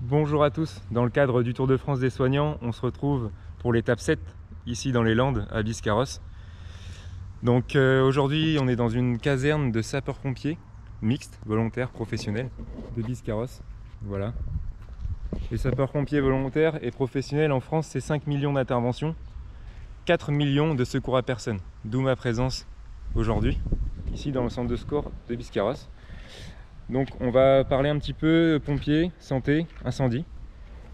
Bonjour à tous, dans le cadre du Tour de France des soignants, on se retrouve pour l'étape 7, ici dans les Landes, à Biscarrosse. Donc aujourd'hui, on est dans une caserne de sapeurs-pompiers, mixtes, volontaires, professionnels, de Biscarrosse. Voilà. Les sapeurs-pompiers volontaires et professionnels en France, c'est 5 millions d'interventions, 4 millions de secours à personne. D'où ma présence aujourd'hui, ici dans le centre de secours de Biscarrosse. Donc on va parler un petit peu pompiers, santé, incendie.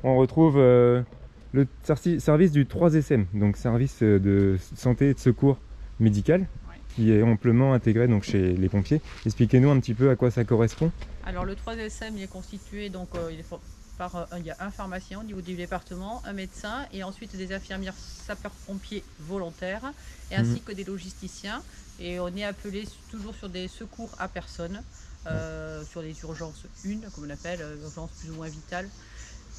On retrouve le service du 3SM, donc service de santé et de secours médical, qui est amplement intégré donc, chez les pompiers. Expliquez-nous un petit peu à quoi ça correspond. Alors le 3SM est constitué, donc il y a un pharmacien au niveau du département, un médecin et ensuite des infirmières sapeurs-pompiers volontaires et ainsi que des logisticiens. Et on est appelé toujours sur des secours à personne. Sur les urgences 1, comme on appelle, urgences plus ou moins vitales.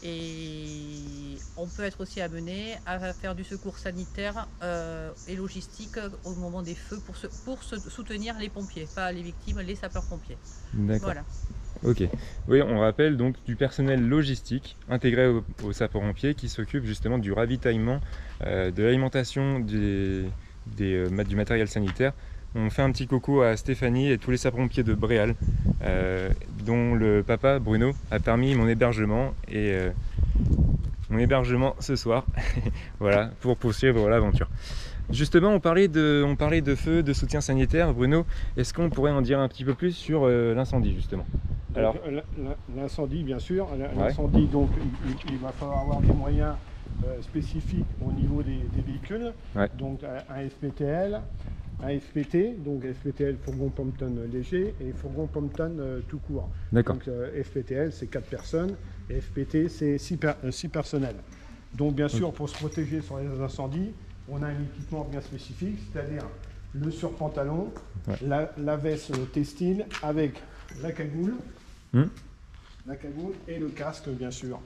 Et on peut être aussi amené à faire du secours sanitaire et logistique au moment des feux pour soutenir les pompiers, pas les victimes, les sapeurs-pompiers. D'accord. Voilà. Ok. Oui, on rappelle donc du personnel logistique intégré aux sapeurs-pompiers qui s'occupe justement du ravitaillement, de l'alimentation du matériel sanitaire. On fait un petit coucou à Stéphanie et tous les sapeurs-pompiers de Bréal, dont le papa Bruno a permis mon hébergement ce soir, voilà, pour poursuivre l'aventure. Justement, on parlait de feu, de soutien sanitaire. Bruno, est-ce qu'on pourrait en dire un petit peu plus sur l'incendie justement? Alors, l'incendie, bien sûr. L'incendie, donc, il va falloir avoir des moyens spécifiques au niveau des véhicules. Ouais. Donc, un FPTL. Un FPT, donc FPTL fourgon Pompton léger et fourgon Pompton tout court. D'accord. Donc FPTL c'est 4 personnes et FPT c'est 6 personnels. Donc bien sûr pour se protéger sur les incendies, on a un équipement bien spécifique, c'est-à-dire le surpantalon, ouais. la veste textile avec la cagoule, et le casque bien sûr.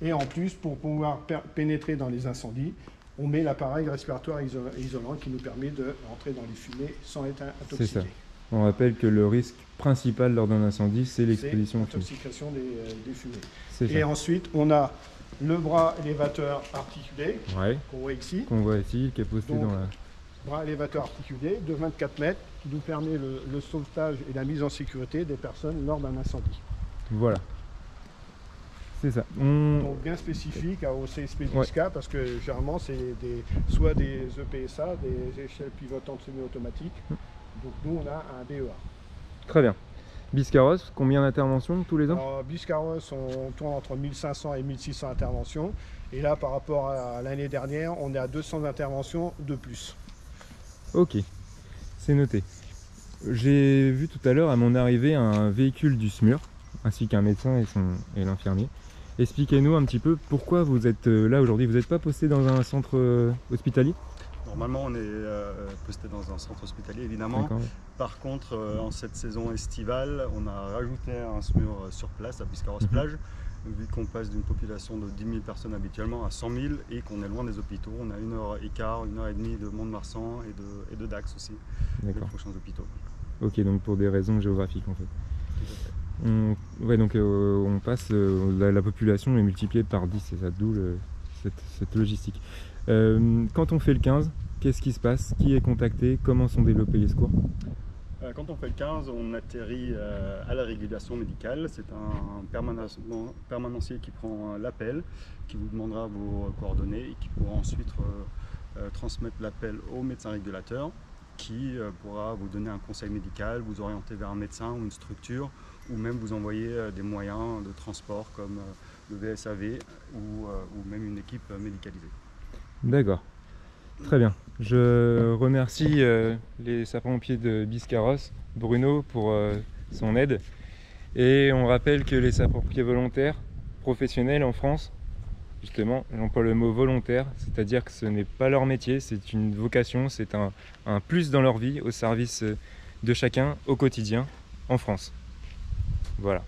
Et en plus pour pouvoir pénétrer dans les incendies, on met l'appareil respiratoire isolant qui nous permet de rentrer dans les fumées sans être intoxiqué. C'est ça. On rappelle que le risque principal lors d'un incendie, c'est l'exposition aux fumées. L'intoxication des fumées. Et ensuite, on a le bras élévateur articulé, ouais. Qu'on voit ici. Qui est posté dans la... Bras élévateur articulé de 24 mètres qui nous permet le sauvetage et la mise en sécurité des personnes lors d'un incendie. Voilà. C'est ça. Donc bien spécifique au CSP DISCA, ouais. Parce que généralement c'est soit des EPSA, des échelles pivotantes semi-automatiques. Donc nous on a un BEA. Très bien. Biscarrosse, combien d'interventions tous les ans? Alors, Biscarrosse, on tourne entre 1500 et 1600 interventions. Et là par rapport à l'année dernière, on est à 200 interventions de plus. Ok, c'est noté. J'ai vu tout à l'heure à mon arrivée un véhicule du SMUR, ainsi qu'un médecin et l'infirmier. Expliquez-nous un petit peu pourquoi vous êtes là aujourd'hui. Vous n'êtes pas posté dans un centre hospitalier? Normalement, on est posté dans un centre hospitalier, évidemment. Par contre, en cette saison estivale, on a rajouté un SMUR sur place, à Biscarrosse-Plage, vu qu'on passe d'une population de 10 000 personnes habituellement à 100 000 et qu'on est loin des hôpitaux. On a 1h15, 1h30 de Mont-de-Marsan et de Dax aussi, les prochains hôpitaux. Ok, donc pour des raisons géographiques en fait. Tout à fait. On passe, la population est multipliée par 10, c'est ça, d'où cette logistique. Quand on fait le 15, qu'est-ce qui se passe? Qui est contacté? Comment sont développés les secours? Quand on fait le 15, on atterrit à la régulation médicale. C'est un permanencier qui prend l'appel, qui vous demandera vos coordonnées et qui pourra ensuite transmettre l'appel au médecin régulateur qui pourra vous donner un conseil médical, vous orienter vers un médecin ou une structure, ou même vous envoyer des moyens de transport comme le VSAV ou même une équipe médicalisée. D'accord, très bien. Je remercie les sapeurs-pompiers de Biscarrosse, Bruno, pour son aide. Et on rappelle que les sapeurs-pompiers volontaires, professionnels en France, justement, j'emploie le mot volontaire, c'est-à-dire que ce n'est pas leur métier, c'est une vocation, c'est un plus dans leur vie, au service de chacun, au quotidien, en France. Voilà.